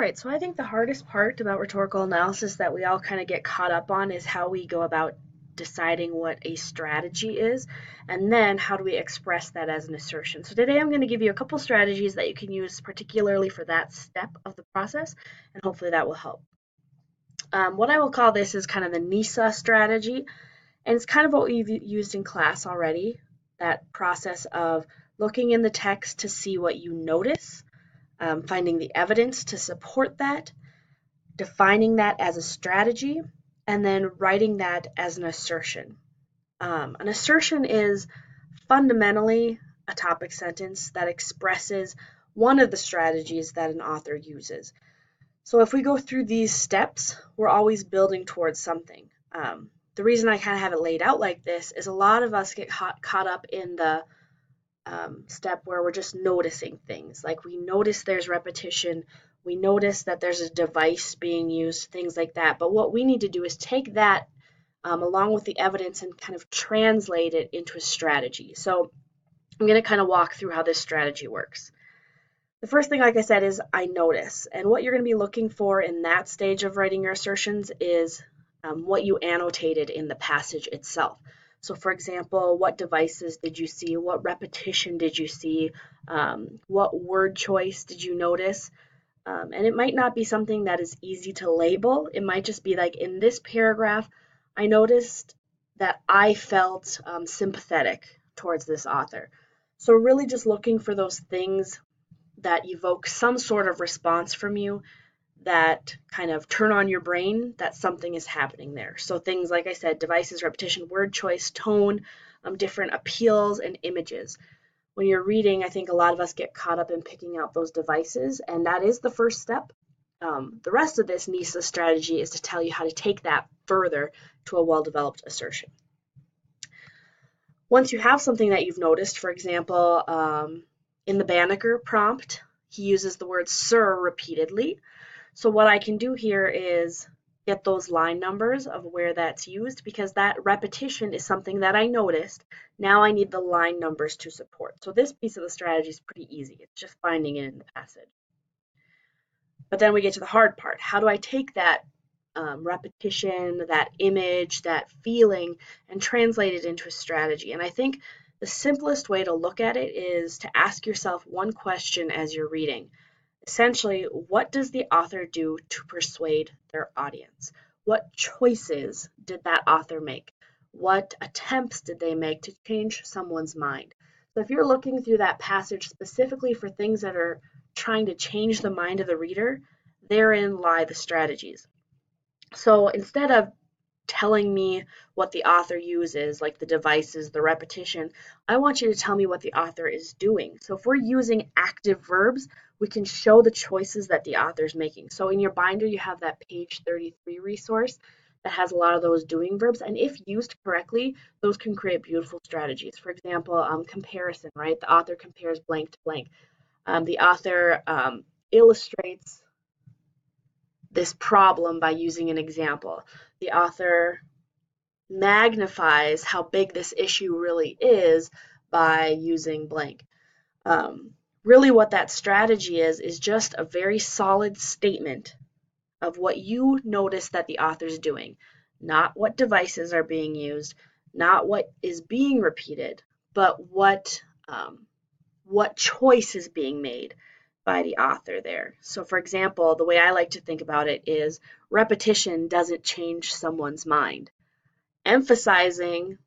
right, so I think the hardest part about rhetorical analysis that we all kind of get caught up on is how we go about deciding what a strategy is, and then how do we express that as an assertion. So today I'm going to give you a couple strategies that you can use particularly for that step of the process, and hopefully that will help. What I will call this is kind of the NISA strategy, and it's kind of what we've used in class already, that process of looking in the text to see what you notice, finding the evidence to support that, defining that as a strategy, and then writing that as an assertion. An assertion is fundamentally a topic sentence that expresses one of the strategies that an author uses. So if we go through these steps, we're always building towards something. The reason I kind of have it laid out like this is a lot of us get caught up in the step where we're just noticing things. Like we notice there's repetition, we notice that there's a device being used, things like that. But what we need to do is take that along with the evidence and kind of translate it into a strategy. So I'm going to kind of walk through how this strategy works. The first thing, like I said, is I notice. And what you're going to be looking for in that stage of writing your assertions is what you annotated in the passage itself. So for example, what devices did you see? What repetition did you see? What word choice did you notice? And it might not be something that is easy to label. It might just be like, in this paragraph, I noticed that I felt sympathetic towards this author. So really just looking for those things that evoke some sort of response from you, that kind of turn on your brain that something is happening there. So things like I said, devices, repetition, word choice, tone, different appeals and images. When you're reading, I think a lot of us get caught up in picking out those devices, and that is the first step. The rest of this NISA strategy is to tell you how to take that further to a well-developed assertion. Once you have something that you've noticed, for example, in the Banneker prompt, he uses the word sir repeatedly. So what I can do here is get those line numbers of where that's used, because that repetition is something that I noticed. Now I need the line numbers to support. So this piece of the strategy is pretty easy. It's just finding it in the passage. But then we get to the hard part. How do I take that repetition, that image, that feeling, and translate it into a strategy? And I think the simplest way to look at it is to ask yourself one question as you're reading. Essentially, what does the author do to persuade their audience? What choices did that author make? What attempts did they make to change someone's mind? So if you're looking through that passage specifically for things that are trying to change the mind of the reader, therein lie the strategies. So instead of telling me what the author uses, like the devices, the repetition, I want you to tell me what the author is doing. So if we're using active verbs, we can show the choices that the author is making. So in your binder, you have that page 33 resource that has a lot of those doing verbs. And if used correctly, those can create beautiful strategies. For example, comparison, right? The author compares blank to blank. The author illustrates this problem by using an example. The author magnifies how big this issue really is by using blank. Really what that strategy is just a very solid statement of what you notice that the author's doing, not what devices are being used, not what is being repeated, but what choice is being made by the author there. So for example, the way I like to think about it is repetition doesn't change someone's mind. Emphasizing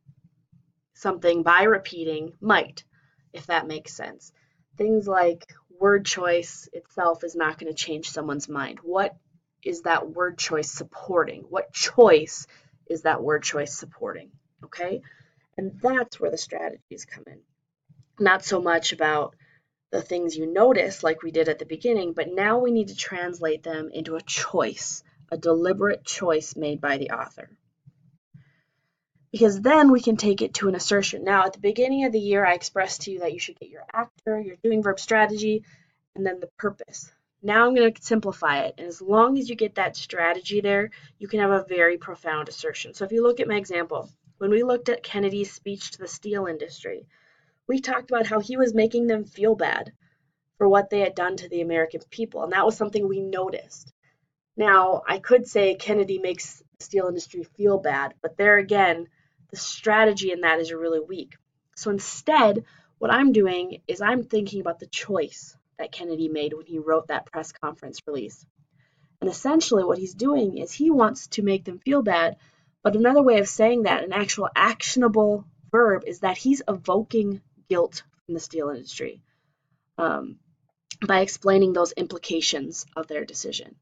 something by repeating might, if that makes sense. Things like word choice itself is not going to change someone's mind. What is that word choice supporting? What choice is that word choice supporting? Okay? And that's where the strategies come in. Not so much about the things you notice like we did at the beginning, but now we need to translate them into a choice, a deliberate choice made by the author. Because then we can take it to an assertion. Now, at the beginning of the year, I expressed to you that you should get your actor, your doing verb strategy, and then the purpose. Now I'm going to simplify it. And as long as you get that strategy there, you can have a very profound assertion. So if you look at my example, when we looked at Kennedy's speech to the steel industry, we talked about how he was making them feel bad for what they had done to the American people. And that was something we noticed. Now, I could say Kennedy makes the steel industry feel bad, but there again, the strategy in that is really weak. So instead, what I'm doing is I'm thinking about the choice that Kennedy made when he wrote that press conference release. And essentially, what he's doing is he wants to make them feel bad. But another way of saying that, an actual actionable verb, is that he's evoking guilt from the steel industry um, by explaining those implications of their decision.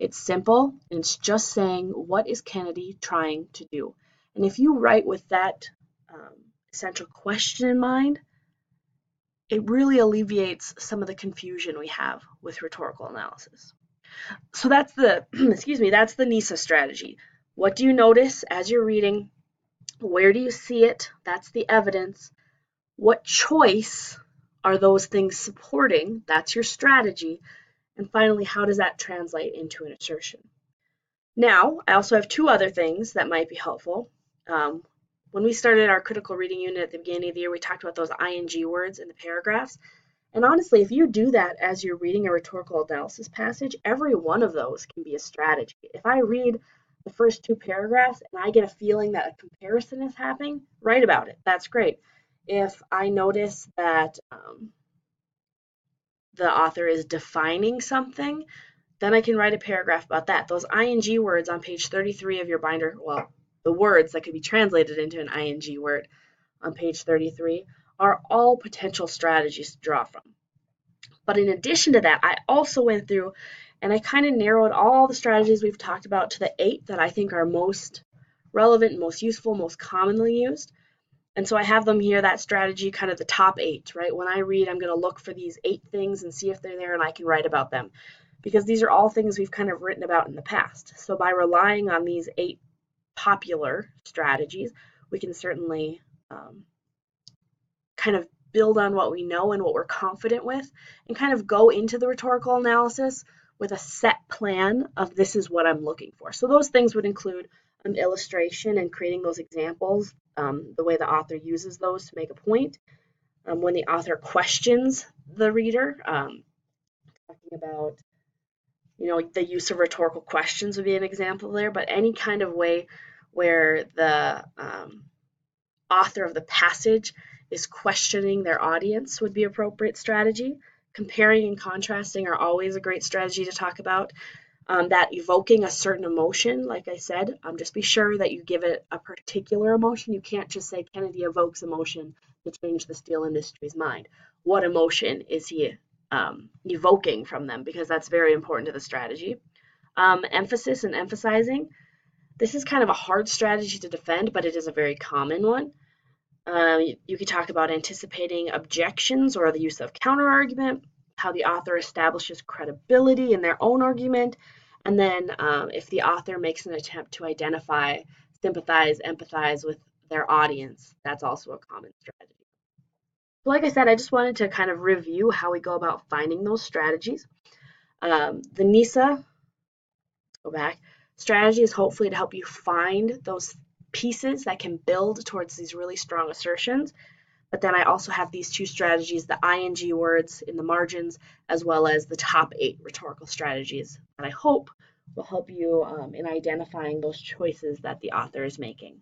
It's simple, and it's just saying, what is Kennedy trying to do? And if you write with that um, essential question in mind, it really alleviates some of the confusion we have with rhetorical analysis. So that's the excuse me, that's the NISA strategy. What do you notice as you're reading? Where do you see it? That's the evidence. What choice are those things supporting? That's your strategy. And finally, how does that translate into an assertion? Now, I also have two other things that might be helpful. Um, when we started our critical reading unit at the beginning of the year, we talked about those ing words in the paragraphs. And honestly, if you do that as you're reading a rhetorical analysis passage, every one of those can be a strategy. If I read the first two paragraphs and I get a feeling that a comparison is happening, write about it. That's great. If I notice that the author is defining something, then I can write a paragraph about that. Those ing words on page 33 of your binder, well, the words that could be translated into an ing word on page 33 are all potential strategies to draw from. But in addition to that, I also went through and I kind of narrowed all the strategies we've talked about to the 8 that I think are most relevant, most useful, most commonly used. And so I have them here, that strategy, kind of the top 8, right? When I read, I'm going to look for these 8 things and see if they're there and I can write about them. Because these are all things we've kind of written about in the past. So by relying on these 8 popular strategies, we can certainly kind of build on what we know and what we're confident with and kind of go into the rhetorical analysis with a set plan of this is what I'm looking for. So those things would include an illustration and creating those examples, the way the author uses those to make a point. When the author questions the reader, talking about the use of rhetorical questions would be an example there, but any kind of way where the author of the passage is questioning their audience would be appropriate strategy. Comparing and contrasting are always a great strategy to talk about. That evoking a certain emotion, like I said, just be sure that you give it a particular emotion. You can't just say Kennedy evokes emotion to change the steel industry's mind. What emotion is he evoking from them? Because that's very important to the strategy. Emphasis and emphasizing. This is kind of a hard strategy to defend, but it is a very common one. You could talk about anticipating objections or the use of counterargument, how the author establishes credibility in their own argument, and then if the author makes an attempt to identify, sympathize, empathize with their audience, that's also a common strategy. So like I said, I just wanted to kind of review how we go about finding those strategies. The NISA, go back, strategy is hopefully to help you find those pieces that can build towards these really strong assertions. But then I also have these two strategies, the ing words in the margins, as well as the top 8 rhetorical strategies that I hope will help you in identifying those choices that the author is making.